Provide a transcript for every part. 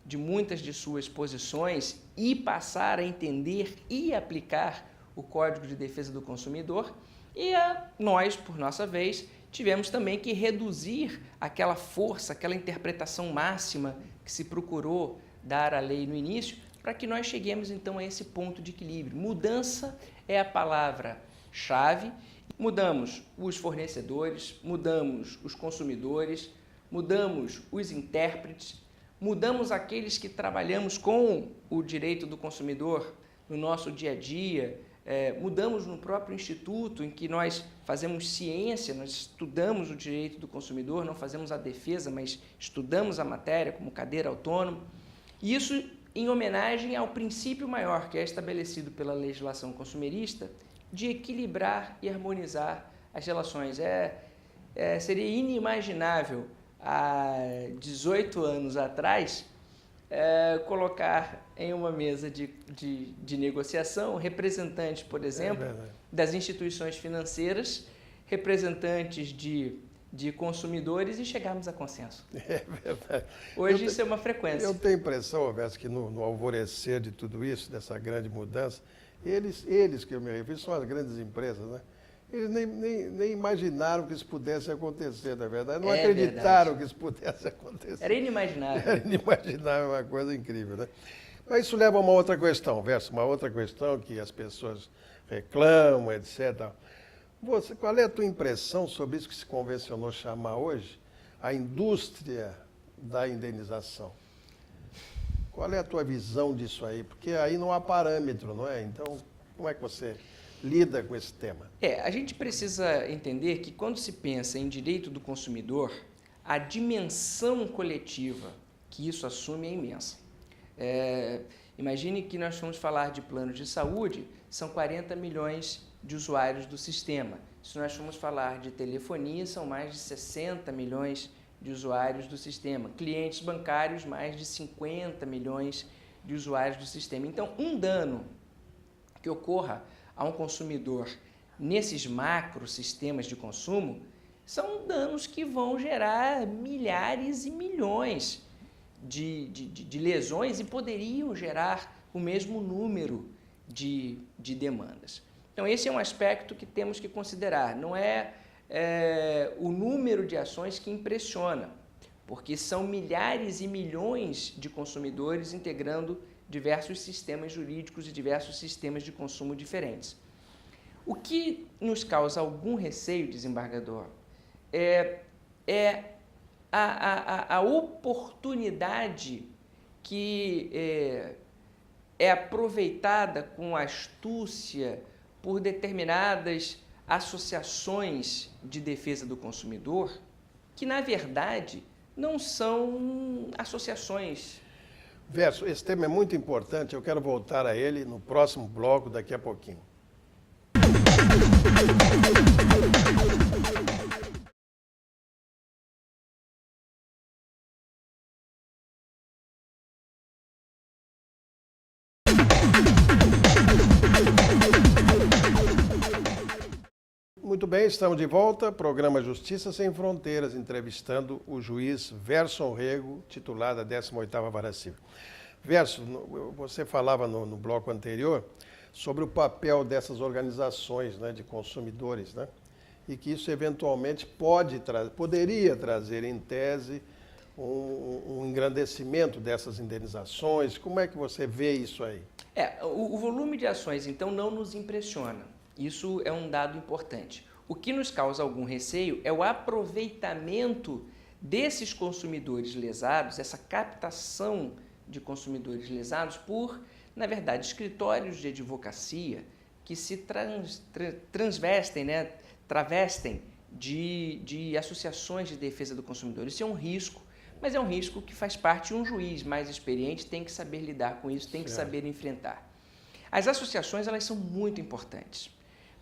de muitas de suas posições e passar a entender e aplicar o Código de Defesa do Consumidor, e nós, por nossa vez, tivemos também que reduzir aquela força, aquela interpretação máxima que se procurou dar à lei no início, para que nós cheguemos então a esse ponto de equilíbrio. Mudança é a palavra-chave. Mudamos os fornecedores, mudamos os consumidores, mudamos os intérpretes, mudamos aqueles que trabalhamos com o direito do consumidor no nosso dia a dia, mudamos no próprio instituto em que nós fazemos ciência, nós estudamos o direito do consumidor, não fazemos a defesa, mas estudamos a matéria como cadeira autônoma. E isso em homenagem ao princípio maior que é estabelecido pela legislação consumerista de equilibrar e harmonizar as relações. Seria inimaginável há 18 anos atrás colocar em uma mesa de negociação representantes, por exemplo, das instituições financeiras, representantes de consumidores e chegarmos a consenso. É verdade. Hoje isso é uma frequência. Eu tenho a impressão, Roberto, que no alvorecer de tudo isso, dessa grande mudança, eles que eu me refiro são as grandes empresas, né? Eles nem imaginaram que isso pudesse acontecer, na verdade. Não acreditaram que isso pudesse acontecer. Era inimaginável. Era inimaginável, uma coisa incrível, né? Mas isso leva a uma outra questão, uma outra questão que as pessoas reclamam, etc. Qual é a tua impressão sobre isso que se convencionou chamar hoje a indústria da indenização? Qual é a tua visão disso aí? Porque aí não há parâmetro, não é? Então, como é que você lida com esse tema? A gente precisa entender que quando se pensa em direito do consumidor, a dimensão coletiva que isso assume é imensa. Imagine que nós vamos falar de planos de saúde, são 40 milhões de usuários do sistema. Se nós formos falar de telefonia, são mais de 60 milhões de usuários do sistema. Clientes bancários, mais de 50 milhões de usuários do sistema. Então, um dano que ocorra a um consumidor nesses macro sistemas de consumo são danos que vão gerar milhares e milhões de lesões e poderiam gerar o mesmo número de demandas. Então, esse é um aspecto que temos que considerar. Não é o número de ações que impressiona, porque são milhares e milhões de consumidores integrando diversos sistemas jurídicos e diversos sistemas de consumo diferentes. O que nos causa algum receio, desembargador, é a oportunidade que é aproveitada com astúcia por determinadas associações de defesa do consumidor, que, na verdade, não são associações. Verso, esse tema é muito importante, eu quero voltar a ele no próximo bloco, daqui a pouquinho. Muito bem, estamos de volta, programa Justiça Sem Fronteiras, entrevistando o juiz Verson Rego, titular da 18ª Vara Civil. Verso, você falava no bloco anterior sobre o papel dessas organizações, né, de consumidores, né, e que isso eventualmente poderia trazer em tese um engrandecimento dessas indenizações. Como é que você vê isso aí? O volume de ações, então, não nos impressiona. Isso é um dado importante. O que nos causa algum receio é o aproveitamento desses consumidores lesados, essa captação de consumidores lesados por, na verdade, escritórios de advocacia que se travestem de associações de defesa do consumidor. Isso é um risco, mas é um risco que faz parte, um juiz mais experiente tem que saber lidar com isso, tem que saber enfrentar. As associações, elas são muito importantes,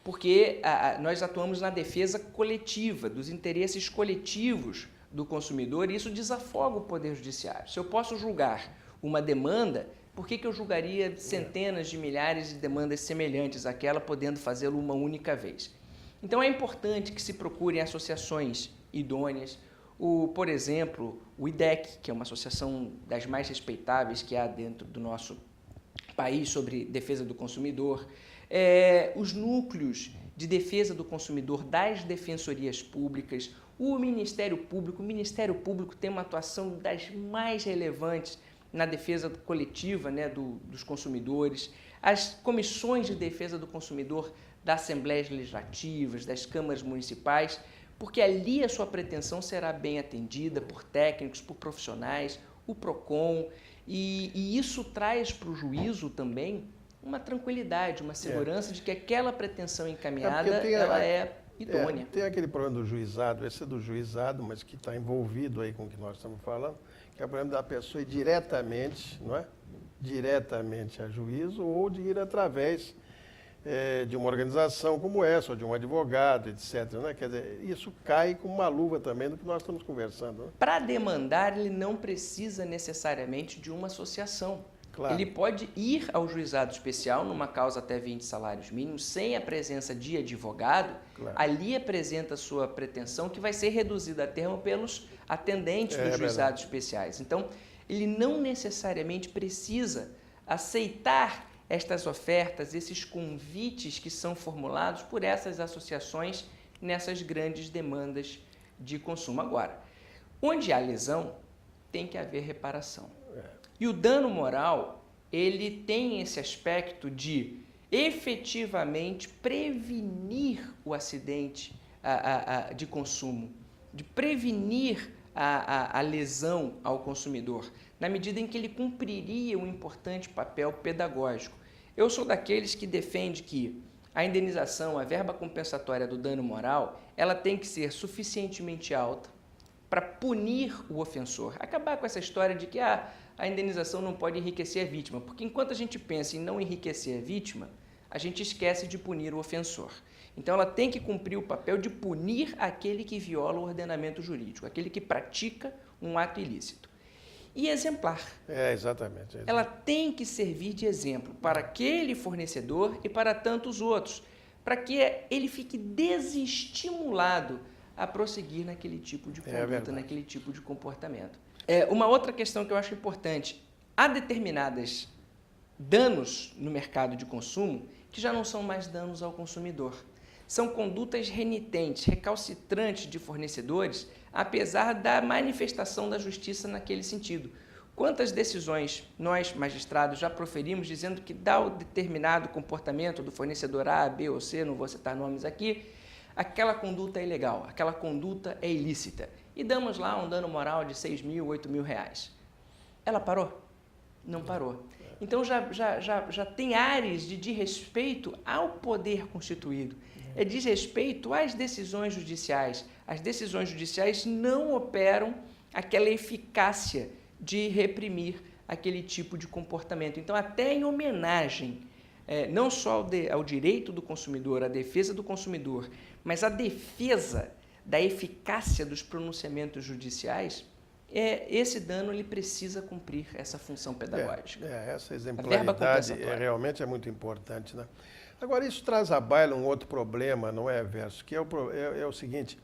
porque nós atuamos na defesa coletiva, dos interesses coletivos do consumidor, e isso desafoga o Poder Judiciário. Se eu posso julgar uma demanda, por que eu julgaria centenas de milhares de demandas semelhantes àquela, podendo fazê-lo uma única vez? Então, é importante que se procurem associações idôneas, Por exemplo, o IDEC, que é uma associação das mais respeitáveis que há dentro do nosso país sobre defesa do consumidor, os núcleos de defesa do consumidor das defensorias públicas, o Ministério Público tem uma atuação das mais relevantes na defesa coletiva, né, dos consumidores, as comissões de defesa do consumidor das Assembleias Legislativas, das câmaras municipais, porque ali a sua pretensão será bem atendida por técnicos, por profissionais, o PROCON, e isso traz para o juízo também uma tranquilidade, uma segurança de que aquela pretensão encaminhada ela é idônea. Tem aquele problema do juizado, esse é do juizado, mas que está envolvido aí com o que nós estamos falando, que é o problema da pessoa ir diretamente, não é? Diretamente a juízo ou de ir através de uma organização como essa, ou de um advogado, etc. Né? Quer dizer, isso cai com uma luva também do que nós estamos conversando. Né? Para demandar, ele não precisa necessariamente de uma associação. Claro. Ele pode ir ao juizado especial numa causa até 20 salários mínimos, sem a presença de advogado, claro. Ali apresenta a sua pretensão, que vai ser reduzida a termo pelos atendentes dos juizados especiais. Então, ele não necessariamente precisa aceitar estas ofertas, esses convites que são formulados por essas associações nessas grandes demandas de consumo. Agora, onde há lesão, tem que haver reparação. E o dano moral, ele tem esse aspecto de efetivamente prevenir o acidente de consumo, de prevenir a lesão ao consumidor, na medida em que ele cumpriria um importante papel pedagógico. Eu sou daqueles que defende que a indenização, a verba compensatória do dano moral, ela tem que ser suficientemente alta para punir o ofensor. Acabar com essa história de que a indenização não pode enriquecer a vítima, porque enquanto a gente pensa em não enriquecer a vítima, a gente esquece de punir o ofensor. Então, ela tem que cumprir o papel de punir aquele que viola o ordenamento jurídico, aquele que pratica um ato ilícito. E exemplar. Exatamente. Ela tem que servir de exemplo para aquele fornecedor e para tantos outros, para que ele fique desestimulado a prosseguir naquele tipo de conduta, naquele tipo de comportamento. Uma outra questão que eu acho importante, há determinados danos no mercado de consumo que já não são mais danos ao consumidor. São condutas renitentes, recalcitrantes de fornecedores, apesar da manifestação da justiça naquele sentido. Quantas decisões nós, magistrados, já proferimos dizendo que dá o determinado comportamento do fornecedor A, B ou C, não vou citar nomes aqui, aquela conduta é ilegal, aquela conduta é ilícita. E damos lá um dano moral de 6 mil, 8 mil reais. Ela parou? Não parou. Então já tem áreas de desrespeito ao poder constituído. É desrespeito às decisões judiciais. As decisões judiciais não operam aquela eficácia de reprimir aquele tipo de comportamento. Então, até em homenagem, não só ao direito do consumidor, à defesa do consumidor, mas à defesa da eficácia dos pronunciamentos judiciais, esse dano ele precisa cumprir essa função pedagógica. Essa exemplaridade realmente é muito importante, né? Agora, isso traz à baila um outro problema, não é, Verso? Que é o seguinte,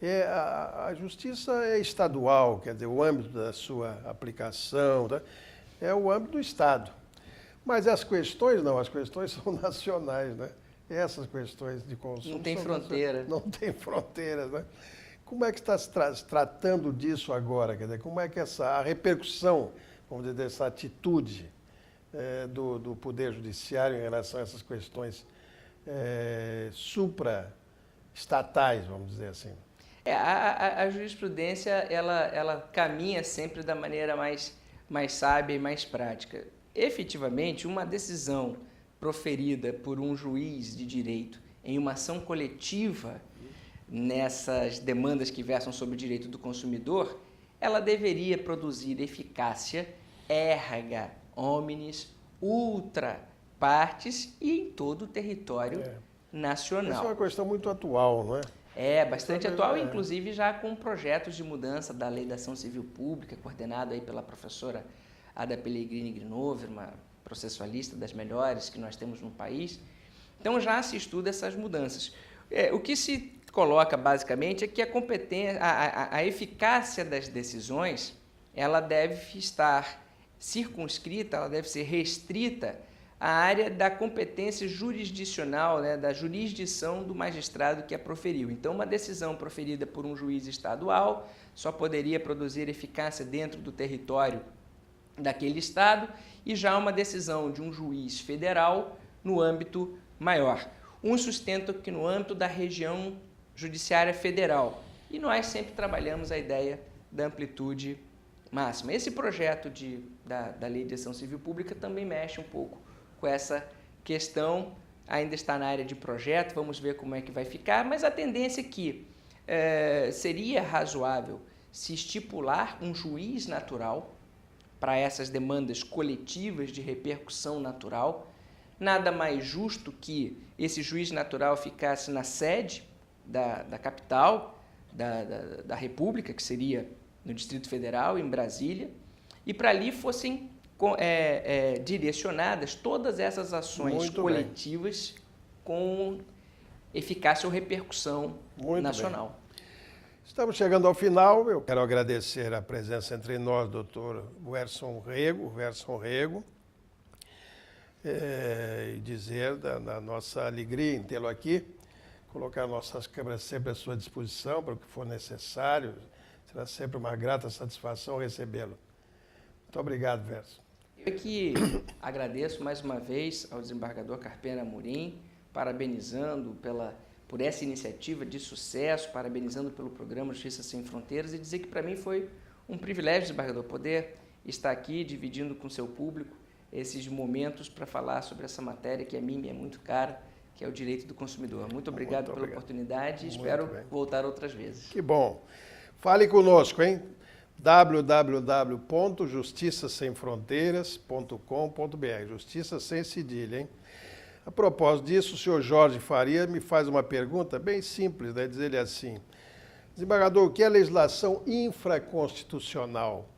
a justiça é estadual, quer dizer, o âmbito da sua aplicação, tá? É o âmbito do Estado. Mas as questões são nacionais, né? Essas questões de consumo... Não tem fronteira. Não tem fronteiras, né? Como é que está se tratando disso agora? Quer dizer, como é que a repercussão, vamos dizer, dessa atitude do Poder Judiciário em relação a essas questões supra-estatais, vamos dizer assim? A jurisprudência, ela caminha sempre da maneira mais sábia e mais prática. Efetivamente, uma decisão proferida por um juiz de direito em uma ação coletiva nessas demandas que versam sobre o direito do consumidor, ela deveria produzir eficácia erga omnes ultra partes e em todo o território nacional. Essa é uma questão muito atual, não é? Bastante atual, inclusive já com projetos de mudança da Lei da Ação Civil Pública, coordenado aí pela professora Ada Pellegrini Grinover, uma processualista das melhores que nós temos no país. Então já se estuda essas mudanças. O que se coloca basicamente é que a eficácia das decisões ela deve estar circunscrita, ela deve ser restrita à área da competência jurisdicional, né, da jurisdição do magistrado que a proferiu. Então, uma decisão proferida por um juiz estadual só poderia produzir eficácia dentro do território daquele estado, e já uma decisão de um juiz federal no âmbito maior. Um sustenta que no âmbito da região judiciária federal. E nós sempre trabalhamos a ideia da amplitude máxima. Esse projeto da Lei de Ação Civil Pública também mexe um pouco com essa questão, ainda está na área de projeto, vamos ver como é que vai ficar, mas a tendência é que seria razoável se estipular um juiz natural para essas demandas coletivas de repercussão natural. Nada mais justo que esse juiz natural ficasse na sede da capital da República, que seria no Distrito Federal, em Brasília, e para ali fossem direcionadas todas essas ações Muito coletivas bem. Com eficácia ou repercussão Muito nacional. Bem. Estamos chegando ao final. Eu quero agradecer a presença entre nós do Dr. Verson Rego, e dizer da nossa alegria em tê-lo aqui, colocar nossas câmeras sempre à sua disposição para o que for necessário. Será sempre uma grata satisfação recebê-lo. Muito obrigado, Verson. Eu que agradeço mais uma vez ao desembargador Carpena Amorim, parabenizando por essa iniciativa de sucesso, parabenizando pelo programa Justiça Sem Fronteiras, e dizer que para mim foi um privilégio, desembargador, poder estar aqui dividindo com o seu público esses momentos para falar sobre essa matéria que a mim é muito cara, que é o direito do consumidor. Muito obrigado pela oportunidade e espero voltar outras vezes. Que bom. Fale conosco, hein? www.justiçasemfronteiras.com.br. Justiça sem cedilha, hein? A propósito disso, o senhor Jorge Faria me faz uma pergunta bem simples, né? Diz ele assim: desembargador, o que é legislação infraconstitucional?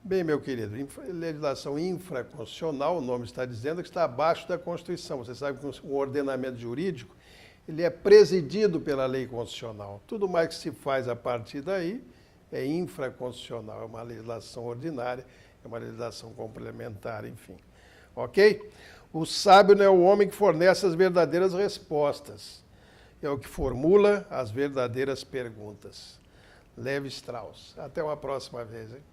Bem, meu querido, legislação infraconstitucional, o nome está dizendo que está abaixo da Constituição. Você sabe que o ordenamento jurídico ele é presidido pela lei constitucional. Tudo mais que se faz a partir daí é infraconstitucional, é uma legislação ordinária, é uma legislação complementar, enfim. Ok? O sábio não é o homem que fornece as verdadeiras respostas, é o que formula as verdadeiras perguntas. Levi Strauss. Até uma próxima vez, hein?